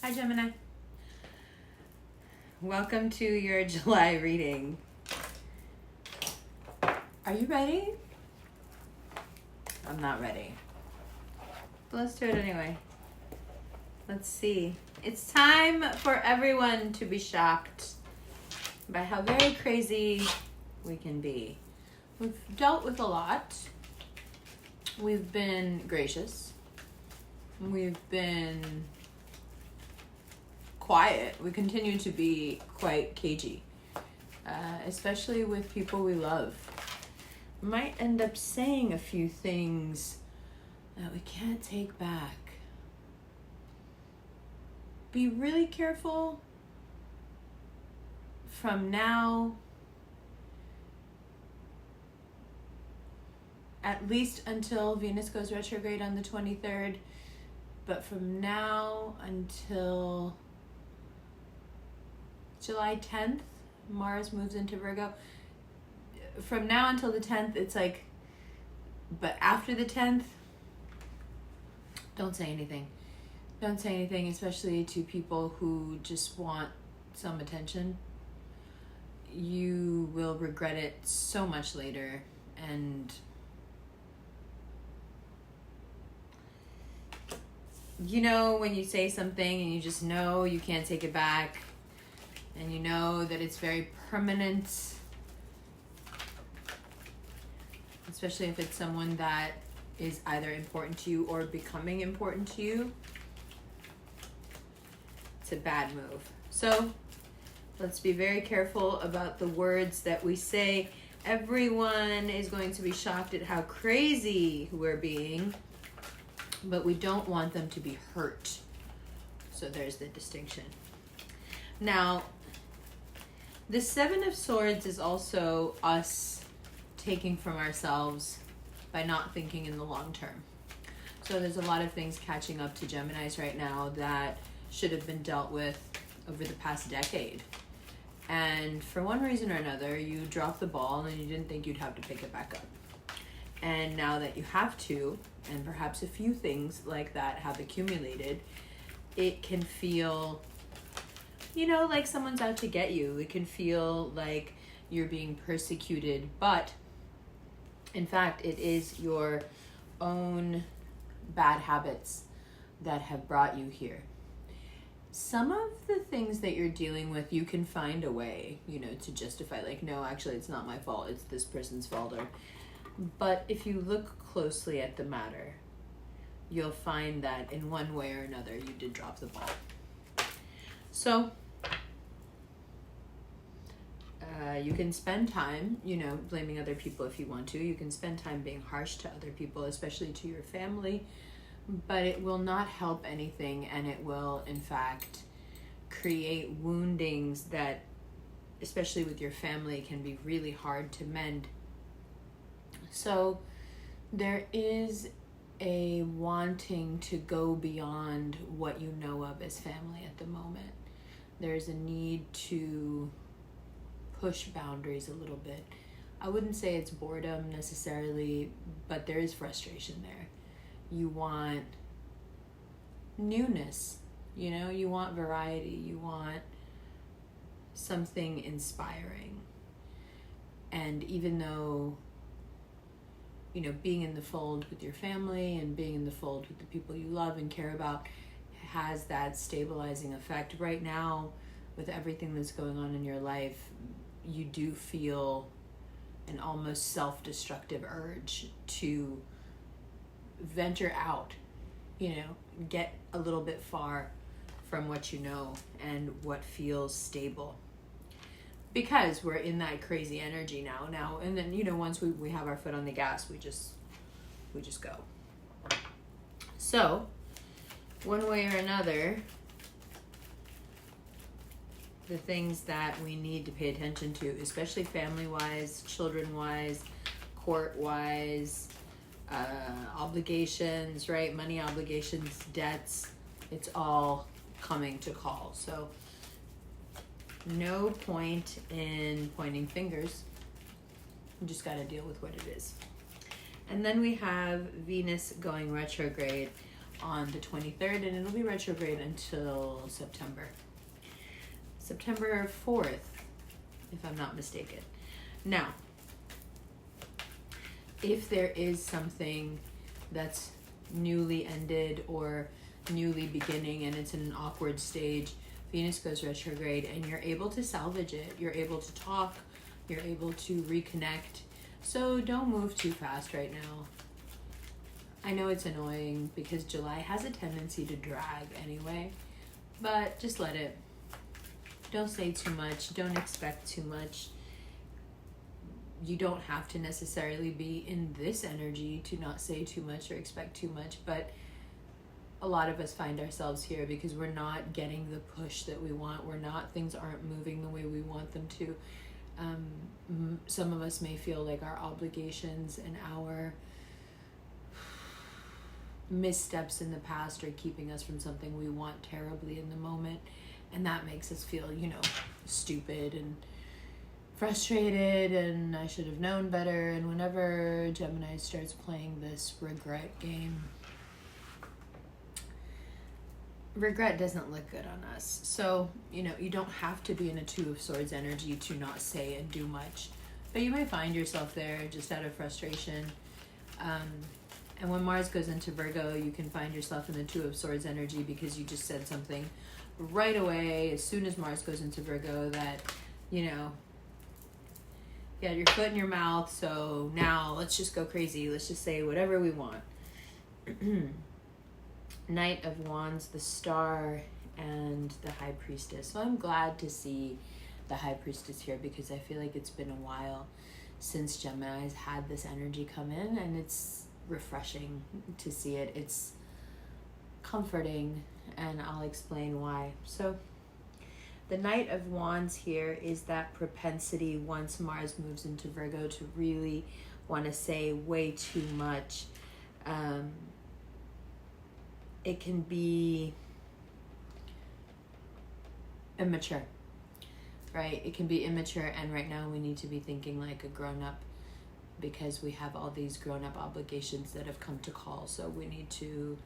Hi, Gemini. Welcome to your July reading. Are you ready? I'm not ready. But let's do it anyway. Let's see. It's time for everyone to be shocked by how very crazy we can be. We've dealt with a lot. We've been gracious. We've been quiet. We continue to be quite cagey, especially with people we love. We might end up saying a few things that we can't take back. Be really careful from now, at least until Venus goes retrograde on the 23rd, but from now until July 10th, Mars moves into Virgo. From now until the 10th, it's like, but after the 10th, don't say anything. Don't say anything, especially to people who just want some attention. You will regret it so much later, and you know when you say something and you just know you can't take it back, and you know that it's very permanent, especially if it's someone that is either important to you or becoming important to you. It's a bad move. So let's be very careful about the words that we say. Everyone is going to be shocked at how crazy we're being, but we don't want them to be hurt. So there's the distinction. Now, the Seven of Swords is also us taking from ourselves by not thinking in the long term. So there's a lot of things catching up to Geminis right now that should have been dealt with over the past decade. And for one reason or another, you dropped the ball and you didn't think you'd have to pick it back up. And now that you have to, and perhaps a few things like that have accumulated, it can feel, like someone's out to get you. It can feel like you're being persecuted, but in fact, it is your own bad habits that have brought you here. Some of the things that you're dealing with, you can find a way, to justify, like, no, actually, it's not my fault. It's this person's fault. But if you look closely at the matter, you'll find that in one way or another, you did drop the ball. So you can spend time, blaming other people if you want to. You can spend time being harsh to other people, especially to your family, but it will not help anything, and it will, in fact, create woundings that, especially with your family, can be really hard to mend. So there is a wanting to go beyond what you know of as family at the moment. There's a need to push boundaries a little bit. I wouldn't say it's boredom necessarily, but there is frustration there. You want newness, you want variety, you want something inspiring. And even though, being in the fold with your family and being in the fold with the people you love and care about has that stabilizing effect, right now, with everything that's going on in your life, you do feel an almost self-destructive urge to venture out, get a little bit far from what you know and what feels stable. Because we're in that crazy energy now, and then, once we have our foot on the gas, we just go. So, one way or another, the things that we need to pay attention to, especially family-wise, children-wise, court-wise, obligations, right? Money obligations, debts, it's all coming to call. So no point in pointing fingers. You just got to deal with what it is. And then we have Venus going retrograde on the 23rd, and it'll be retrograde until September 4th, if I'm not mistaken. Now, if there is something that's newly ended or newly beginning and it's in an awkward stage, Venus goes retrograde and you're able to salvage it. You're able to talk. You're able to reconnect. So don't move too fast right now. I know it's annoying because July has a tendency to drag anyway, but just let it. Don't say too much. Don't expect too much. You don't have to necessarily be in this energy to not say too much or expect too much, but a lot of us find ourselves here because we're not getting the push that we want. Things aren't moving the way we want them to. Some of us may feel like our obligations and our missteps in the past are keeping us from something we want terribly in the moment, and that makes us feel, stupid and frustrated, and I should have known better. And whenever Gemini starts playing this regret game, regret doesn't look good on us. So, you don't have to be in a Two of Swords energy to not say and do much, but you might find yourself there just out of frustration. And when Mars goes into Virgo, you can find yourself in the Two of Swords energy because you just said something right away as soon as Mars goes into Virgo that, you had your foot in your mouth, so now let's just go crazy. Let's just say whatever we want. Knight of Wands, the Star, and the High Priestess. So I'm glad to see the High Priestess here because I feel like it's been a while since Gemini's had this energy come in, and it's refreshing to see it. It's comforting, and I'll explain why. So the Knight of Wands here is that propensity once Mars moves into Virgo to really want to say way too much. It can be immature, right? It can be immature, and right now we need to be thinking like a grown-up because we have all these grown-up obligations that have come to call. So we need to,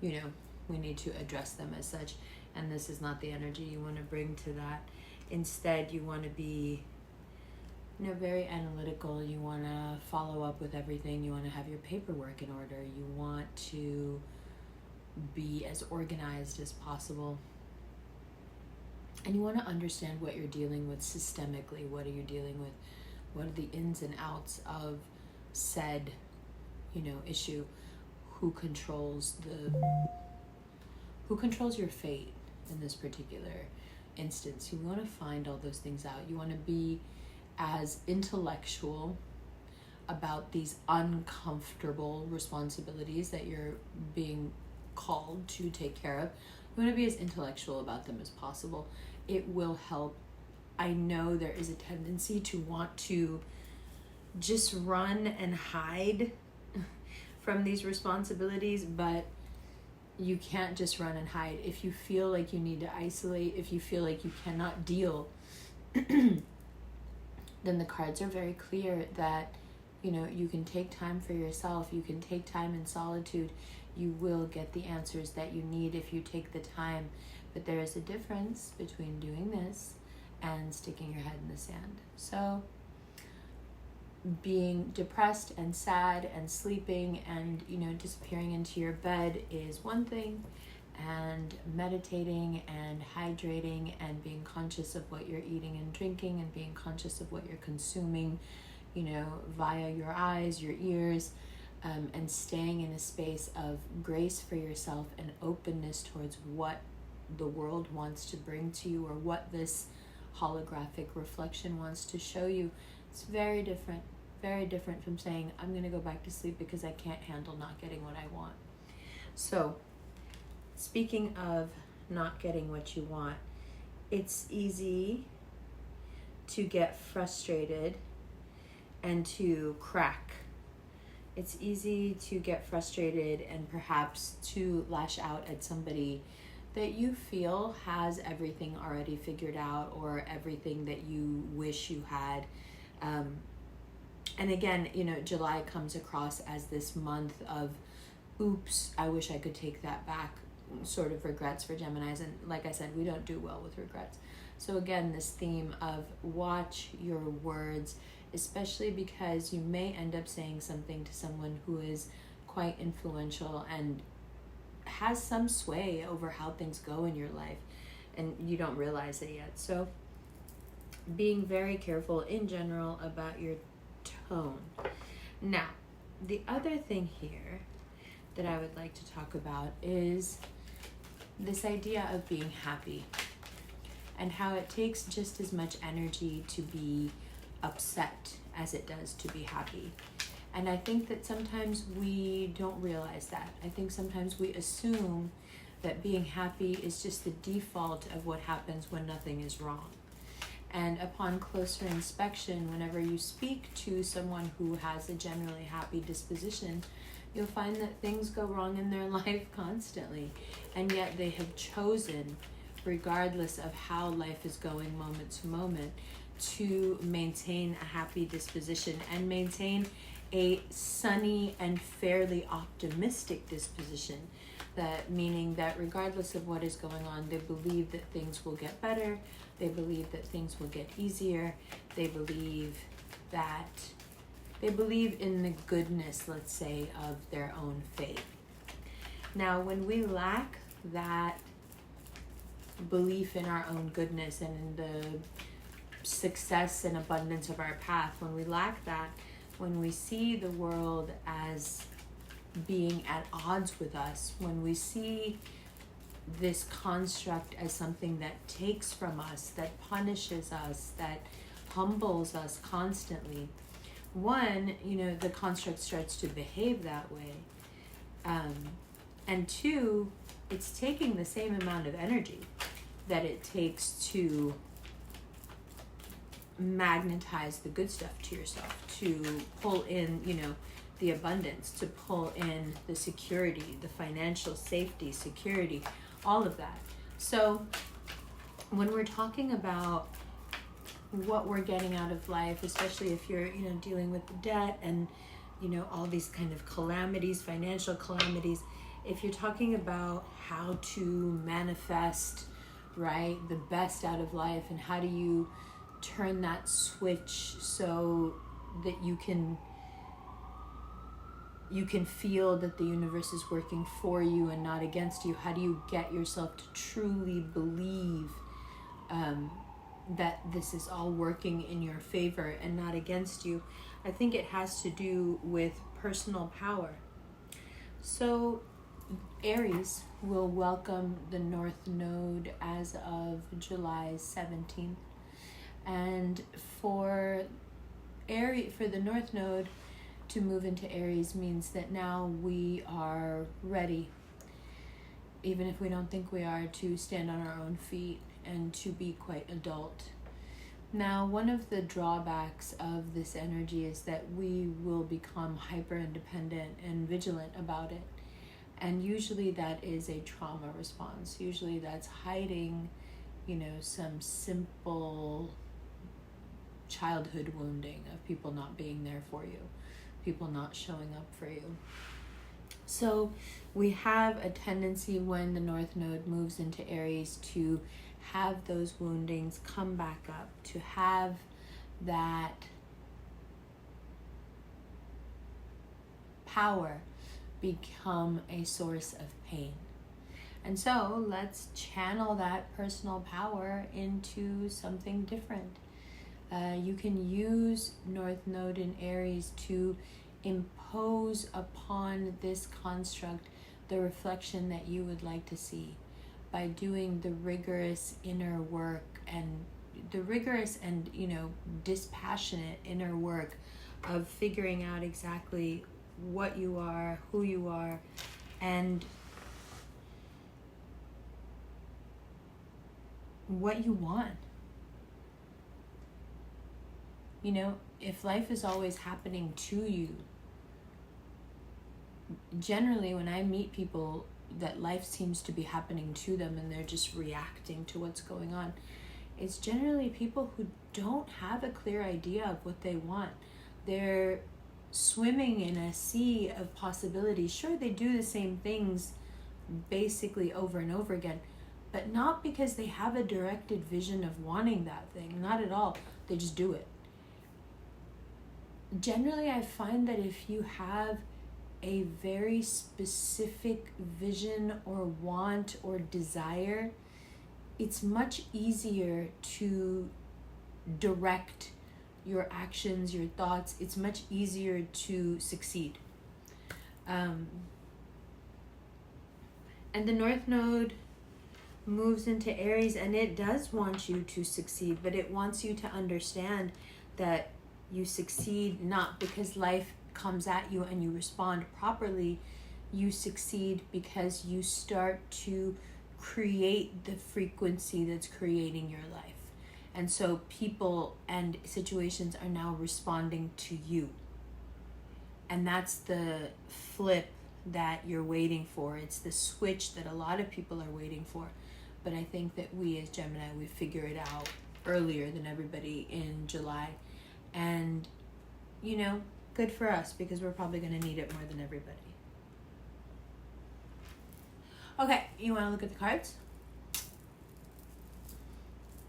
we need to address them as such. And this is not the energy you want to bring to that. Instead, you want to be, very analytical. You want to follow up with everything. You want to have your paperwork in order. You want to be as organized as possible. And you want to understand what you're dealing with systemically. What are you dealing with? What are the ins and outs of said, issue? Who controls your fate in this particular instance? You want to find all those things out. You want to be as intellectual about these uncomfortable responsibilities that you're being called to take care of. You want to be as intellectual about them as possible. It will help. I know there is a tendency to want to just run and hide from these responsibilities, but you can't just run and hide. If you feel like you need to isolate, if you feel like you cannot deal, then the cards are very clear that, you can take time for yourself. You can take time in solitude. You will get the answers that you need if you take the time. But there is a difference between doing this and sticking your head in the sand. So being depressed and sad and sleeping and, disappearing into your bed is one thing, and meditating and hydrating and being conscious of what you're eating and drinking and being conscious of what you're consuming, via your eyes, your ears, and staying in a space of grace for yourself and openness towards what the world wants to bring to you or what this holographic reflection wants to show you. It's very different from saying, I'm going to go back to sleep because I can't handle not getting what I want. So, speaking of not getting what you want, it's easy to get frustrated and to crack. It's easy to get frustrated and perhaps to lash out at somebody that you feel has everything already figured out or everything that you wish you had. And again, July comes across as this month of oops, I wish I could take that back sort of regrets for Geminis. And like I said, we don't do well with regrets. So again, this theme of watch your words, especially because you may end up saying something to someone who is quite influential and has some sway over how things go in your life, and you don't realize it yet. So being very careful in general about your tone. Now, the other thing here that I would like to talk about is this idea of being happy and how it takes just as much energy to be upset as it does to be happy. And I think that sometimes we don't realize that. I think sometimes we assume that being happy is just the default of what happens when nothing is wrong. And upon closer inspection, whenever you speak to someone who has a generally happy disposition, you'll find that things go wrong in their life constantly. And yet they have chosen, regardless of how life is going moment to moment, to maintain a happy disposition and maintain a sunny and fairly optimistic disposition. That meaning that regardless of what is going on, they believe that things will get better, they believe that things will get easier, they believe in the goodness, let's say, of their own faith. Now, when we lack that belief in our own goodness and in the success and abundance of our path, when we lack that, when we see the world as being at odds with us, when we see this construct as something that takes from us, that punishes us, that humbles us constantly, one, the construct starts to behave that way. And two, it's taking the same amount of energy that it takes to magnetize the good stuff to yourself, to pull in, the abundance, to pull in the security, the financial safety, security, all of that. So when we're talking about what we're getting out of life, especially if you're, dealing with debt and, all these kind of calamities, financial calamities, if you're talking about how to manifest, right, the best out of life, and how do you turn that switch so that you can feel that the universe is working for you and not against you, how do you get yourself to truly believe that this is all working in your favor and not against you? I think it has to do with personal power. So Aries will welcome the North Node as of July 17th. And for the North Node to move into Aries means that now we are ready, even if we don't think we are, to stand on our own feet and to be quite adult. Now, one of the drawbacks of this energy is that we will become hyper independent and vigilant about it. And usually that is a trauma response. Usually that's hiding, some simple childhood wounding of people not being there for you, people not showing up for you. So we have a tendency when the North Node moves into Aries to have those woundings come back up, to have that power become a source of pain. And so let's channel that personal power into something different. You can use North Node in Aries to impose upon this construct the reflection that you would like to see by doing the rigorous inner work and dispassionate inner work of figuring out exactly what you are, who you are, and what you want. If life is always happening to you, generally when I meet people that life seems to be happening to them and they're just reacting to what's going on, it's generally people who don't have a clear idea of what they want. They're swimming in a sea of possibilities. Sure, they do the same things basically over and over again, but not because they have a directed vision of wanting that thing. Not at all. They just do it. Generally, I find that if you have a very specific vision or want or desire, it's much easier to direct your actions, your thoughts. It's much easier to succeed. And the North Node moves into Aries, and it does want you to succeed, but it wants you to understand that you succeed not because life comes at you and you respond properly. You succeed because you start to create the frequency that's creating your life. And so people and situations are now responding to you. And that's the flip that you're waiting for. It's the switch that a lot of people are waiting for. But I think that we as Gemini, we figure it out earlier than everybody in July. And, you know, good for us, because we're probably going to need it more than everybody. Okay, you want to look at the cards?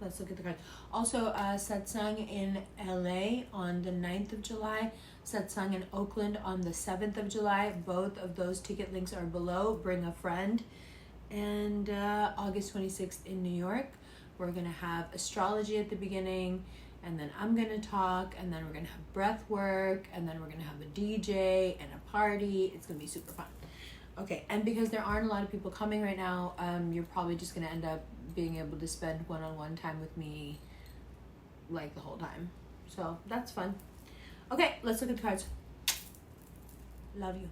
Let's look at the cards. Also, satsang in LA on the 9th of July. Satsang in Oakland on the 7th of July. Both of those ticket links are below. Bring a friend. And August 26th in New York. We're going to have astrology at the beginning. And then I'm going to talk. And then we're going to have breath work. And then we're going to have a DJ and a party. It's going to be super fun. Okay, and because there aren't a lot of people coming right now, you're probably just going to end up being able to spend one-on-one time with me like the whole time. So that's fun. Okay, let's look at the cards. Love you.